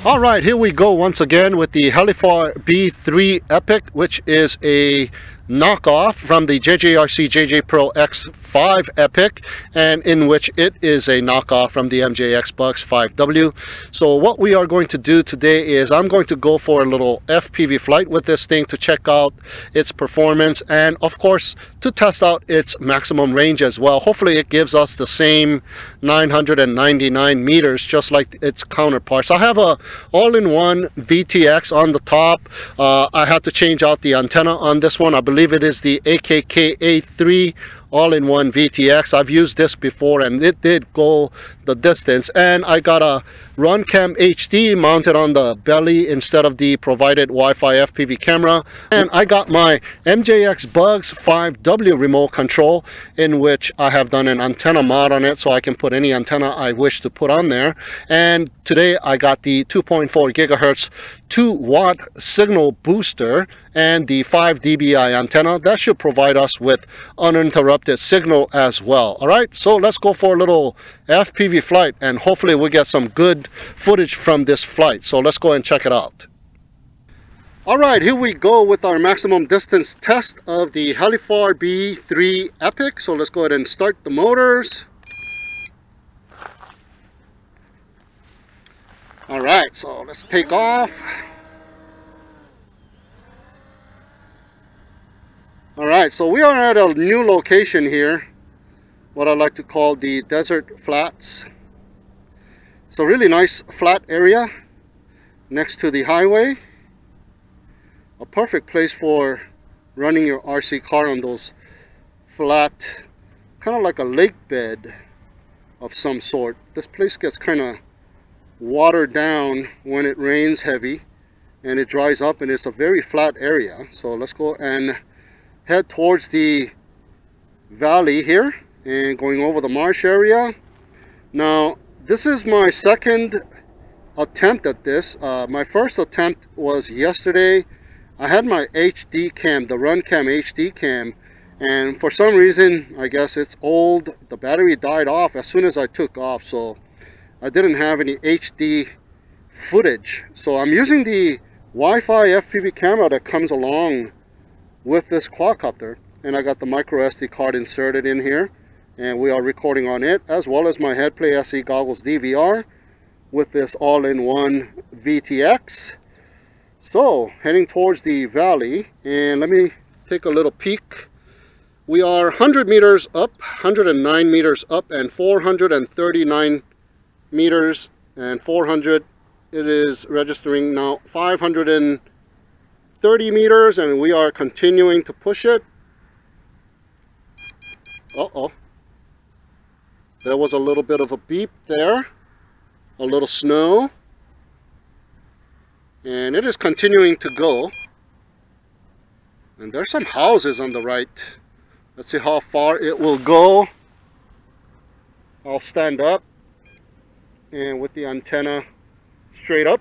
All right, here we go once again with the Helifar B3 Epik, which is a knockoff from the JJRC JJ Pro X5 Epik, and in which it is a knockoff from the MJX Bugs 5W. So what we are going to do today is I'm going to go for a little FPV flight with this thing to check out its performance and of course to test out its maximum range as well. Hopefully it gives us the same 999 meters just like its counterparts. I have a all-in-one VTX on the top. I had to change out the antenna on this one. I believe it is the AKK A3 all-in-one VTX. I've used this before and it did go the distance, and I got a RunCam HD mounted on the belly instead of the provided Wi-Fi FPV camera, and I got my MJX Bugs 5W remote control, in which I have done an antenna mod on it so I can put any antenna I wish to put on there. And today I got the 2.4 gigahertz 2-watt signal booster and the 5 dBi antenna. That should provide us with uninterrupted signal as well. All right, so let's go for a little FPV flight and hopefully we'll get some good footage from this flight. So let's go and check it out. All right, here we go with our maximum distance test of the Helifar B3 Epik. So let's go ahead and start the motors. All right, so let's take off. All right, so we are at a new location here, what I like to call the desert flats. It's a really nice flat area next to the highway. A perfect place for running your RC car on those flat, kind of like a lake bed of some sort. This place gets kind of watered down when it rains heavy and it dries up, and it's a very flat area. So let's go and head towards the valley here and going over the marsh area. Now this is my second attempt at this. My first attempt was yesterday. I had my HD cam, the RunCam HD cam, and for some reason, I guess it's old, the battery died off as soon as I took off, so I didn't have any HD footage. So I'm using the Wi-Fi FPV camera that comes along with this quadcopter, and I got the micro SD card inserted in here, and we are recording on it, as well as my Headplay SE goggles DVR with this all-in-one VTX. So heading towards the valley, and let me take a little peek. We are 100 meters up, 109 meters up, and 439 meters, and 400, it is registering now 530 meters, and we are continuing to push it. Uh-oh. There was a little bit of a beep there, a little snow, and it is continuing to go. And there's some houses on the right. Let's see how far it will go. I'll stand up and with the antenna straight up.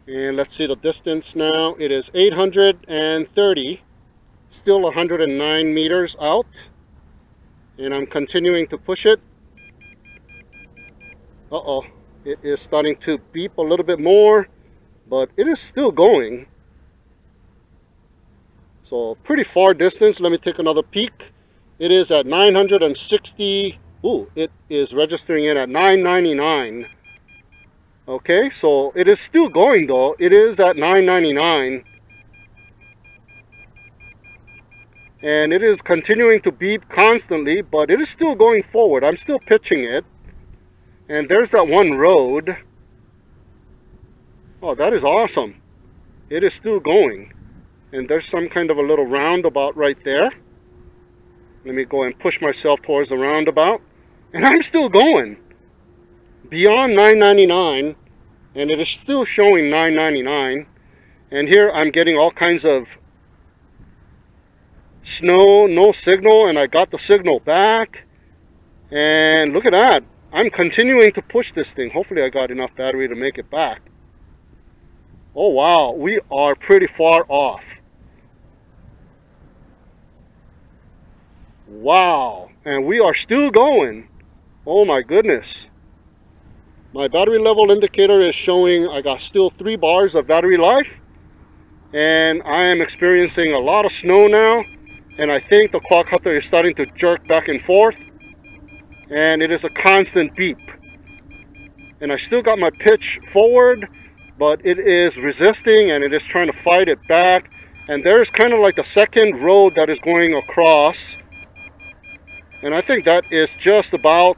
And let's see the distance now. It is 830, still 109 meters out. And I'm continuing to push it. Uh-oh, it is starting to beep a little bit more, but it is still going. So pretty far distance. Let me take another peek. It is at 960. Ooh, it is registering it at 999. Okay, so it is still going though. It is at 999. And it is continuing to beep constantly, but it is still going forward. I'm still pitching it. And there's that one road. Oh, that is awesome. It is still going. And there's some kind of a little roundabout right there. Let me go and push myself towards the roundabout. And I'm still going. Beyond 999. And it is still showing 999. And here I'm getting all kinds of snow, no signal, and I got the signal back. And look at that. I'm continuing to push this thing. Hopefully I got enough battery to make it back. Oh wow, we are pretty far off. Wow, and we are still going. Oh my goodness. My battery level indicator is showing I got still 3 bars of battery life. And I am experiencing a lot of snow now. And I think the quadcopter is starting to jerk back and forth. And it is a constant beep. And I still got my pitch forward, but it is resisting and it is trying to fight it back. And there's kind of like the second road that is going across. And I think that is just about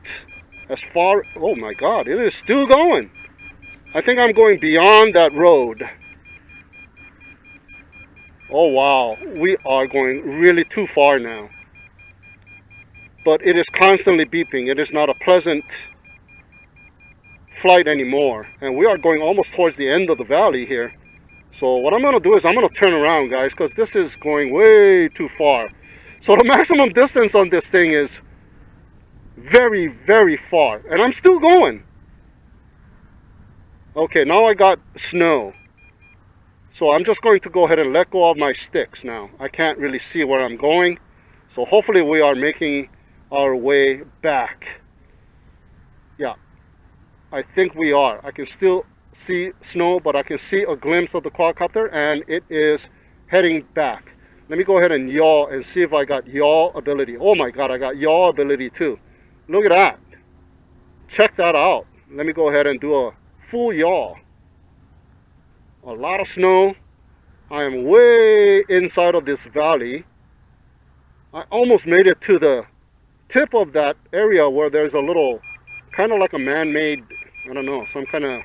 as far. Oh my God, it is still going. I think I'm going beyond that road. Oh wow, we are going really too far now. But it is constantly beeping. It is not a pleasant flight anymore. And we are going almost towards the end of the valley here. So what I'm going to do is I'm going to turn around, guys, because this is going way too far. So the maximum distance on this thing is very, very far. And I'm still going. Okay, now I got snow. So I'm just going to go ahead and let go of my sticks now. I can't really see where I'm going. So hopefully we are making our way back. Yeah, I think we are. I can still see snow, but I can see a glimpse of the quadcopter, and it is heading back. Let me go ahead and yaw and see if I got yaw ability. Oh my God, I got yaw ability too. Look at that. Check that out. Let me go ahead and do a full yaw. A lot of snow. I am way inside of this valley. I almost made it to the tip of that area where there's a little, kind of like a man-made, I don't know, some kind of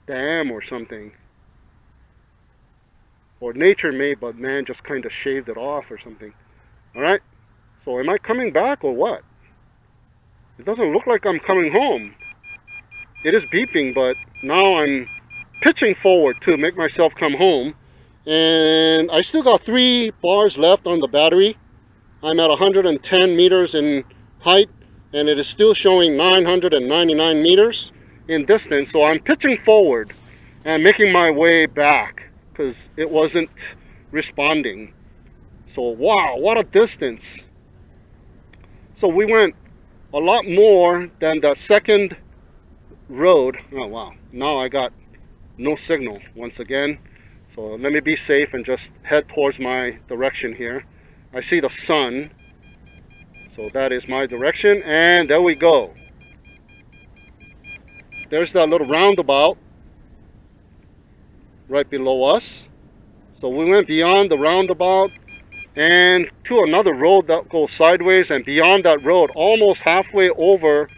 dam or something. Or nature made, but man just kind of shaved it off or something. Alright, so am I coming back or what? It doesn't look like I'm coming home. It is beeping, but now I'm pitching forward to make myself come home. And I still got 3 bars left on the battery. I'm at 110 meters in height, and it is still showing 999 meters in distance. So I'm pitching forward and making my way back because it wasn't responding. So wow, what a distance. So we went a lot more than that second road. Oh wow, now I got no signal once again. So let me be safe and just head towards my direction here. I see the sun, so that is my direction, and there we go. There's that little roundabout right below us. So we went beyond the roundabout and to another road that goes sideways, and beyond that road, almost halfway over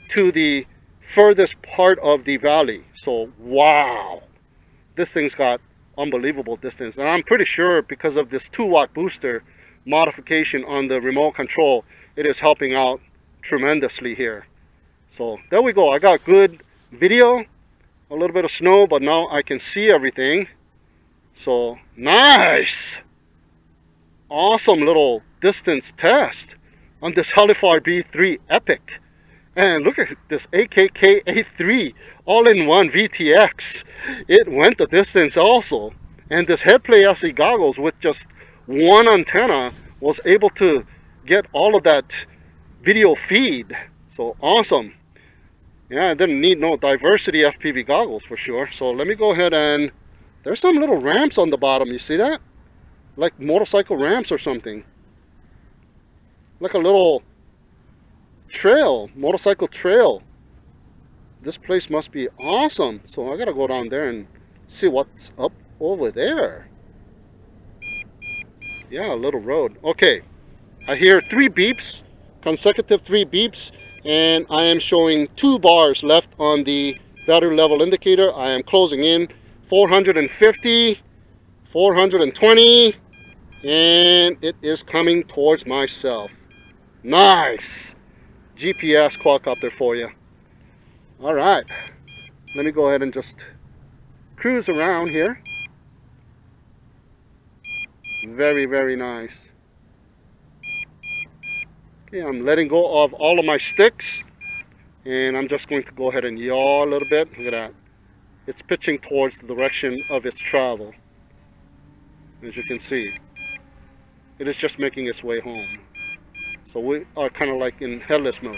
to the furthest part of the valley. So wow, this thing's got unbelievable distance, and I'm pretty sure because of this 2-watt booster modification on the remote control, it is helping out tremendously here. So there we go. I got good video, a little bit of snow, but now I can see everything. So nice, awesome little distance test on this Helifar B3 Epik. And look at this AKK A3 all-in-one VTX. It went the distance also. And this headplay SE goggles with just one antenna was able to get all of that video feed. So awesome. Yeah, I didn't need no diversity FPV goggles for sure. So let me go ahead and there's some little ramps on the bottom. You see that? Like motorcycle ramps or something. Like a little trail, motorcycle trail. This place must be awesome. So I gotta go down there and see what's up over there. Yeah, a little road. Okay, I hear 3 beeps, consecutive 3 beeps, and I am showing 2 bars left on the battery level indicator. I am closing in 450, 420, and it is coming towards myself. Nice GPS quadcopter for you. All right, let me go ahead and just cruise around here. Very, very nice. Okay, I'm letting go of all of my sticks, and I'm just going to go ahead and yaw a little bit. Look at that. It's pitching towards the direction of its travel. As you can see, it is just making its way home. So we are kind of like in headless mode.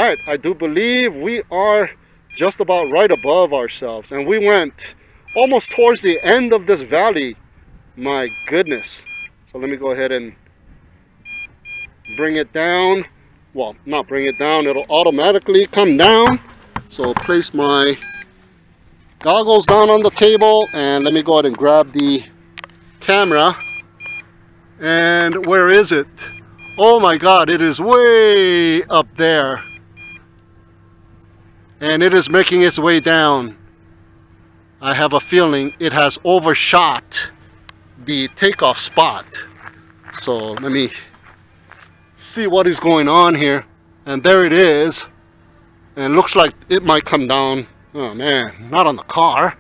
right, I do believe we are just about right above ourselves, and we went almost towards the end of this valley. My goodness. So let me go ahead and bring it down. Well, not bring it down, it'll automatically come down. So place my goggles down on the table, and let me go ahead and grab the camera. And where is it? Oh my God, it is way up there. And it is making its way down. I have a feeling it has overshot the takeoff spot. So let me see what is going on here. And there it is. And looks like it might come down. Oh man, not on the car.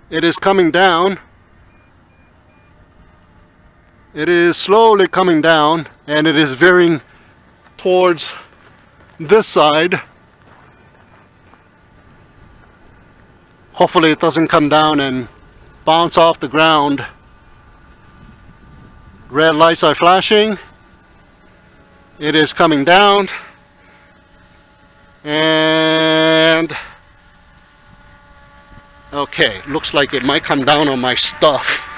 It is coming down. It is slowly coming down, and it is veering towards this side. Hopefully it doesn't come down and bounce off the ground. Red lights are flashing. It is coming down. And okay, looks like it might come down on my stuff.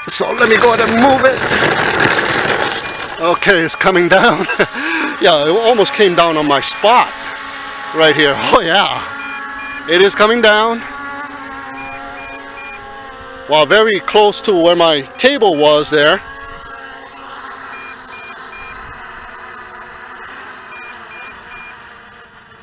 So let me go ahead and move it. Okay, it's coming down. Yeah, it almost came down on my spot right here. Oh yeah, it is coming down. Well, very close to where my table was there.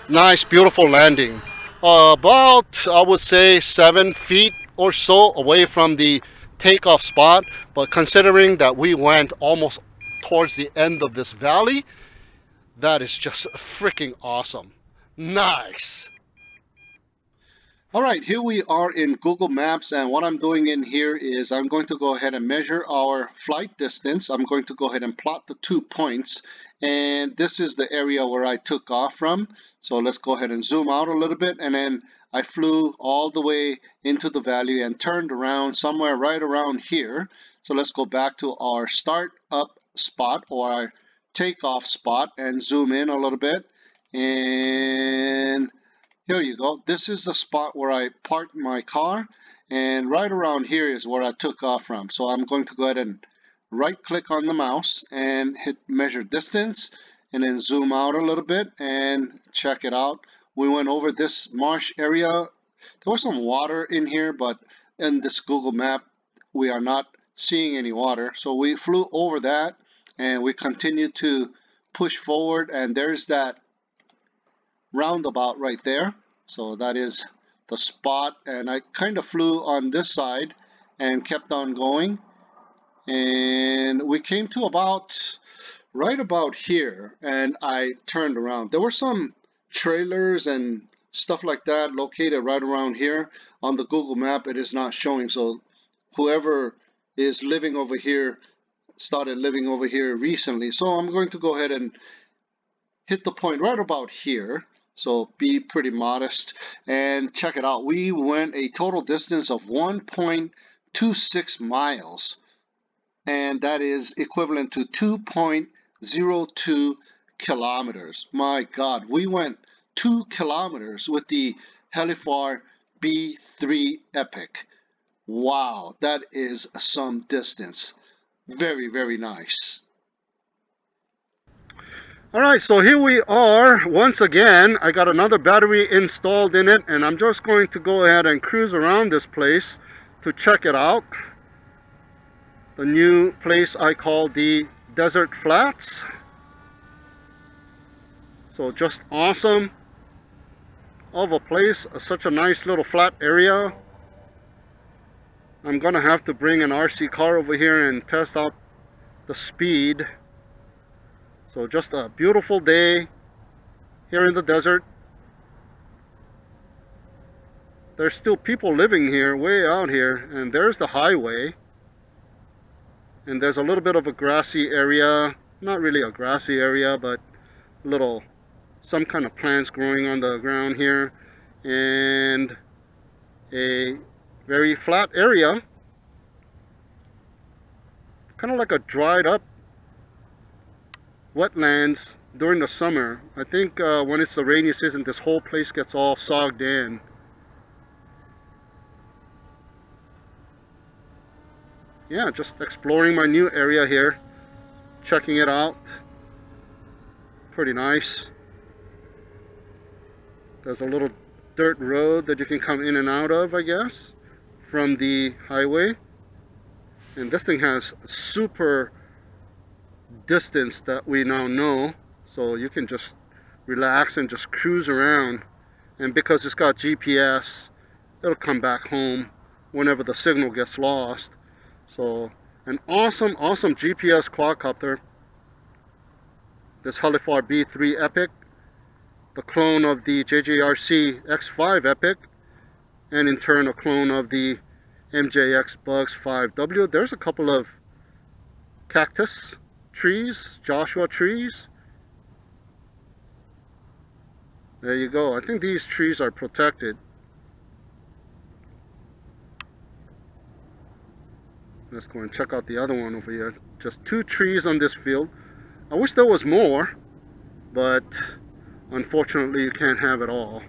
Nice, beautiful landing. About, I would say, 7 feet or so away from the takeoff spot, but considering that we went almost towards the end of this valley, that is just freaking awesome. Nice. All right, here we are in Google Maps, and what I'm doing in here is I'm going to go ahead and measure our flight distance. I'm going to go ahead and plot the 2 points, and this is the area where I took off from. So let's go ahead and zoom out a little bit, and then I flew all the way into the valley and turned around somewhere right around here. So let's go back to our start up spot or our takeoff spot and zoom in a little bit. And here you go. This is the spot where I parked my car, and right around here is where I took off from. So I'm going to go ahead and right click on the mouse and hit measure distance, and then zoom out a little bit and check it out. We went over this marsh area. There was some water in here, but in this Google map we are not seeing any water. So we flew over that and we continued to push forward, and there's that roundabout right there. So that is the spot, and I kind of flew on this side and kept on going, and we came to about right about here, and I turned around. There were some trailers and stuff like that located right around here. On the Google map it is not showing, so whoever is living over here started living over here recently. So I'm going to go ahead and hit the point right about here. So be pretty modest and check it out. We went a total distance of 1.26 miles, and that is equivalent to 2.02 kilometers. My God, we went 2 kilometers with the Helifar B3 Epik. Wow, that is some distance. Very, very nice. Alright, so here we are once again. I got another battery installed in it, and I'm just going to go ahead and cruise around this place to check it out. The new place I call the Desert Flats. So just awesome of a place, such a nice little flat area. I'm gonna have to bring an RC car over here and test out the speed. So just a beautiful day here in the desert. There's still people living here, way out here, and there's the highway. And there's a little bit of a grassy area, not really a grassy area, but little, some kind of plants growing on the ground here, and a very flat area, kind of like a dried up wetlands during the summer. I think when it's the rainy season, this whole place gets all sogged in. Yeah, just exploring my new area here, checking it out. Pretty nice. There's a little dirt road that you can come in and out of, I guess, from the highway. And this thing has super distance that we now know, so you can just relax and just cruise around. And because it's got GPS, it'll come back home whenever the signal gets lost. So an awesome GPS quadcopter, this Helifar B3 Epik, the clone of the JJRC X5 Epik, and in turn a clone of the MJX Bugs 5W. There's a couple of cactus trees, Joshua trees. There you go. I think these trees are protected. Let's go and check out the other one over here. Just 2 trees on this field. I wish there was more, but unfortunately you can't have it all.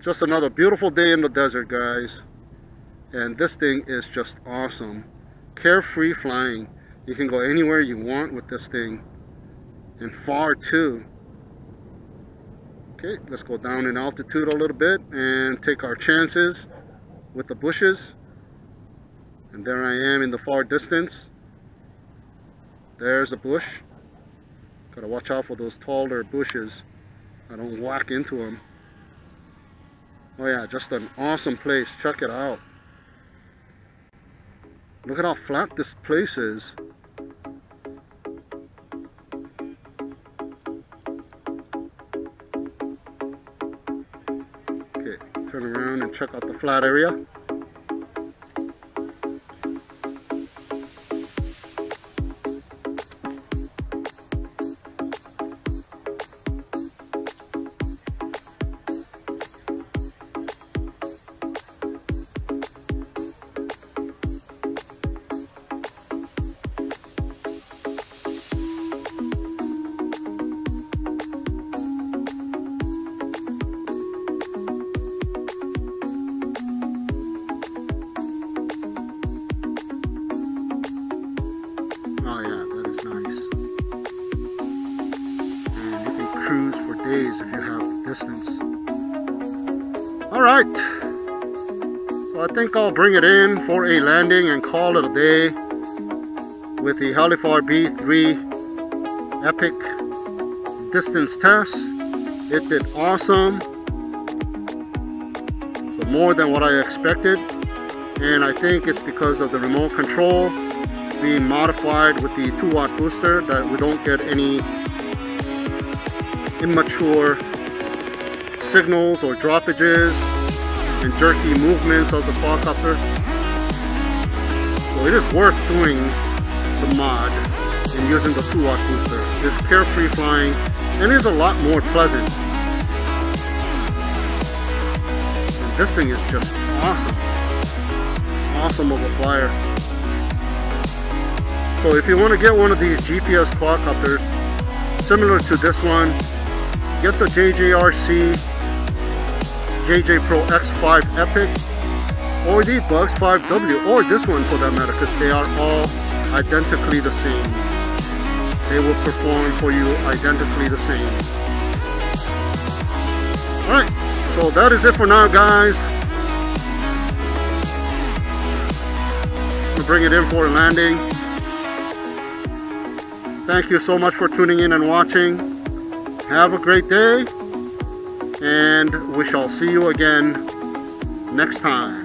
Just another beautiful day in the desert, guys. And this thing is just awesome. Carefree flying. You can go anywhere you want with this thing. And far too. Okay, let's go down in altitude a little bit and take our chances with the bushes. And there I am in the far distance. There's a bush. Gotta watch out for those taller bushes. I don't whack into them. Oh yeah, just an awesome place. Check it out. Look at how flat this place is. Okay, turn around and check out the flat area. Oh yeah, that is nice. And you can cruise for days if you have the distance. Alright. So I think I'll bring it in for a landing and call it a day with the Helifar B3 Epik distance test. It did awesome. So more than what I expected. And I think it's because of the remote control being modified with the 2-watt booster that we don't get any immature signals or droppages and jerky movements of the quadcopter. So it is worth doing the mod and using the 2-watt booster. It's carefree flying and is a lot more pleasant. And this thing is just awesome. Awesome of a flyer. So if you want to get one of these GPS quadcopters similar to this one, get the JJRC JJ Pro X5 Epik or the Bugs 5W, or this one for that matter, because they are all identically the same. They will perform for you identically the same. Alright, so that is it for now, guys. I'm gonna bring it in for a landing. Thank you so much for tuning in and watching. Have a great day, and we shall see you again next time.